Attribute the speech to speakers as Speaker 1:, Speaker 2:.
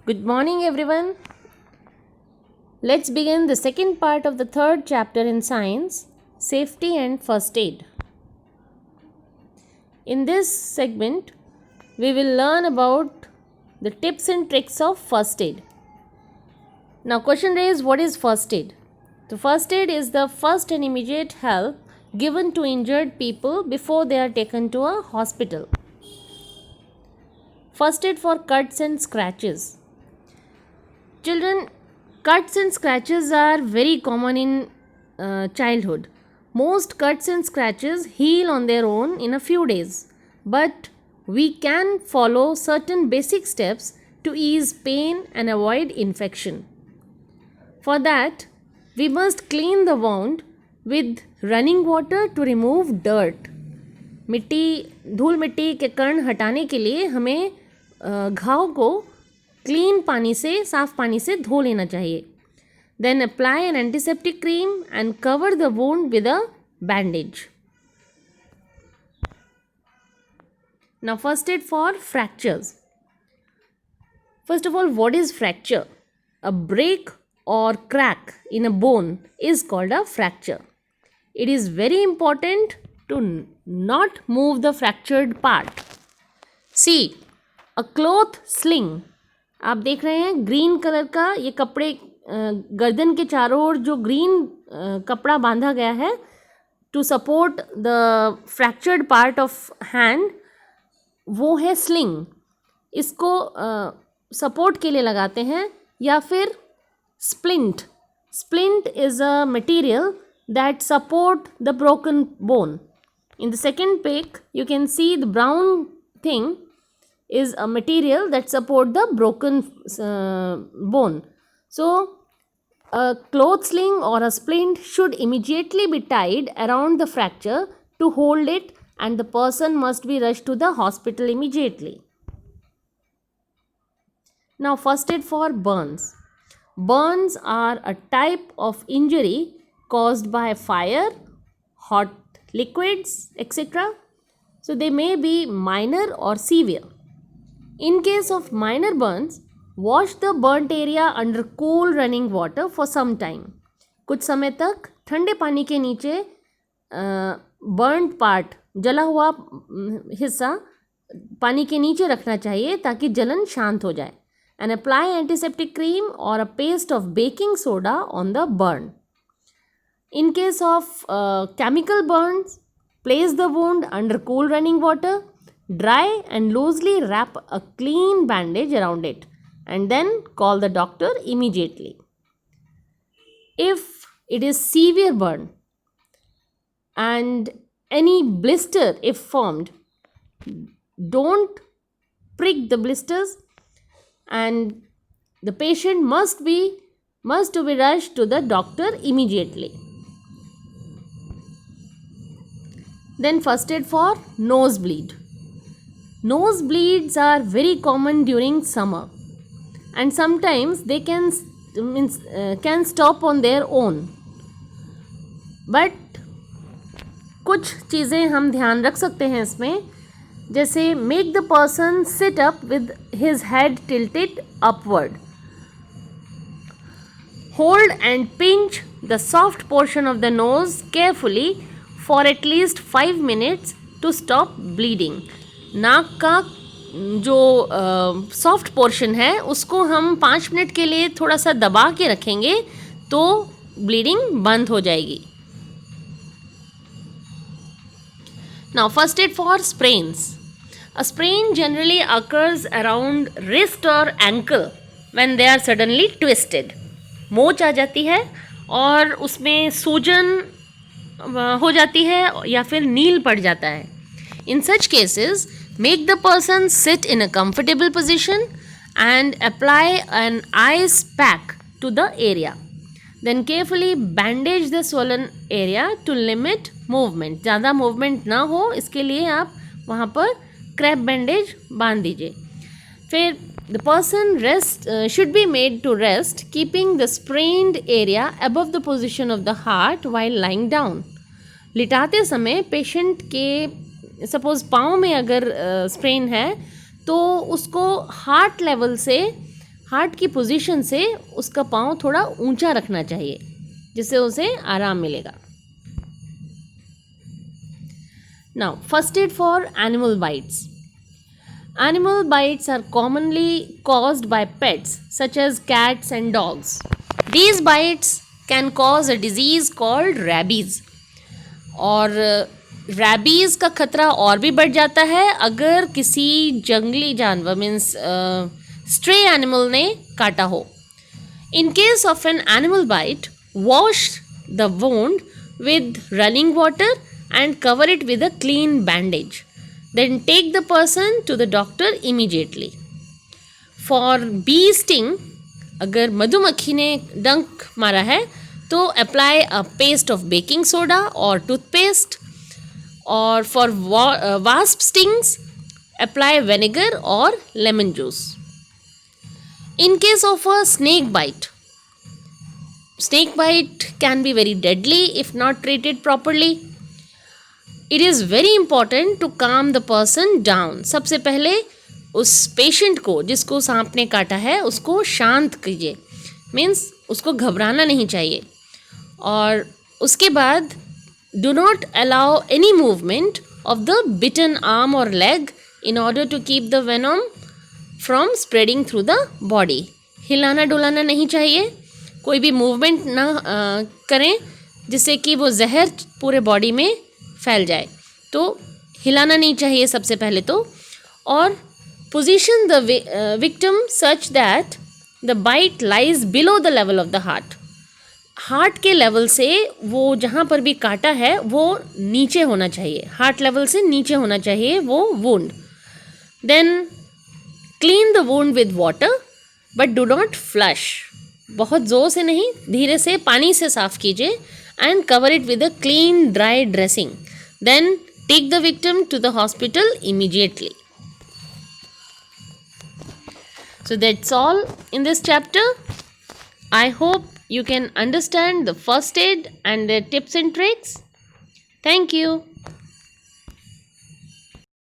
Speaker 1: Good morning, everyone. Let's begin the second part of the third chapter in science, safety and first aid. In this segment, we will learn about the tips and tricks of first aid. Now, question raised, what is first aid? The first aid is the first and immediate help given to injured people before they are taken to a hospital. First aid for cuts and scratches. Children, cuts and scratches are very common in childhood. Most cuts and scratches heal on their own in a few days, but we can follow certain basic steps to ease pain and avoid infection. For that, we must clean the wound with running water to remove dirt. धूल मिट्टी के कण हटाने के लिए हमें घाव को क्लीन पानी से, साफ पानी से धो लेना चाहिए. Then apply an antiseptic cream and cover the wound with a bandage. Now, first aid for fractures. First of all, what is fracture? A break or crack in a bone is called a fracture. It is very important to not move the fractured part. See, a cloth sling. आप देख रहे हैं green colour का ये कपड़े गर्दन के चारों ओर जो ग्रीन कपड़ा बांधा गया है to support the fractured part of hand, वो है स्लिंग. इसको सपोर्ट के लिए लगाते हैं. या फिर splint. Splint is a material that support the broken bone. In the second pic you can see the brown thing is a material that support the broken bone. So, a cloth sling or a splint should immediately be tied around the fracture to hold it, and the person must be rushed to the hospital immediately. Now, first aid for burns. Burns are a type of injury caused by fire, hot liquids, etc. So, they may be minor or severe. In case of minor burns, wash the burnt area under cool running water for some time. कुछ समय तक ठंडे पानी के नीचे burned part, जला हुआ हिस्सा पानी के नीचे रखना चाहिए ताकि जलन शांत हो जाए. And apply antiseptic cream or a paste of baking soda on the burn. In case of chemical burns, place the wound under cool running water. Dry and loosely wrap a clean bandage around it and then call the doctor immediately. If it is severe burn and any blister if formed, don't prick the blisters and the patient must be rushed to the doctor immediately. Then first aid for nosebleed. Nosebleeds are very common during summer and sometimes they can stop on their own. But कुछ चीज़ें हम ध्यान रख सकते हैं इसमें, जैसे make the person sit up with his head tilted upward. Hold and pinch the soft portion of the nose carefully for at least 5 minutes to stop bleeding. नाक का जो सॉफ्ट पोर्शन है उसको हम 5 मिनट के लिए थोड़ा सा दबा के रखेंगे तो ब्लीडिंग बंद हो जाएगी. Now, first aid for sprains. A sprain generally occurs around wrist or ankle when they are suddenly twisted. मोच आ जाती है और उसमें सूजन हो जाती है या फिर नील पड़ जाता है. In such cases, make the person sit in a comfortable position and apply an ice pack to the area. Then carefully bandage the swollen area to limit movement. ज़्यादा movement ना हो इसके लिए आप वहाँ पर क्रैप बैंडेज बांध दीजिए. फिर the person should be made to rest, keeping the sprained area above the position of the heart while lying down. लिटाते समय पेशेंट के सपोज़ पाँव में अगर स्प्रेन है तो उसको हार्ट लेवल से हार्ट की पोजीशन से उसका पाँव थोड़ा ऊंचा रखना चाहिए जिससे उसे आराम मिलेगा. Now, first aid for animal bites. Animal bites are commonly caused by pets such as cats and dogs. These bites can cause a disease called rabies. और रैबीज़ का खतरा और भी बढ़ जाता है अगर किसी जंगली जानवर मीन्स स्ट्रे एनिमल ने काटा हो. In case of an animal bite, wash the wound with running water and cover it with a clean bandage. Then take the person to the doctor immediately. For bee sting, अगर मधुमक्खी ने डंक मारा है तो apply a paste of baking soda और toothpaste. और for wasp stings apply vinegar और lemon juice. In case of a snake bite can be very deadly if not treated properly. It is very important to calm the person down. सबसे पहले उस patient को जिसको सांप ने काटा है उसको शांत कीजिए. मीन्स उसको घबराना नहीं चाहिए. और उसके बाद do not allow any movement of the bitten arm or leg in order to keep the venom from spreading through the body. हिलाना डुलाना नहीं चाहिए. कोई भी मूवमेंट ना करें जिससे कि वो जहर पूरे बॉडी में फैल जाए. तो हिलाना नहीं चाहिए सबसे पहले तो. और position the victim such that the bite lies below the level of the heart. Heart के लेवल से वो जहाँ पर भी काटा है वो नीचे होना चाहिए. हार्ट लेवल से नीचे होना चाहिए वो wound. Then clean the wound with water but do not flush. बहुत ज़ोर से नहीं, धीरे से पानी से साफ कीजिए. And cover it with a clean dry dressing. Then take the victim to the hospital immediately. So that's all in this chapter. I hope you can understand the first aid and their tips and tricks. Thank you.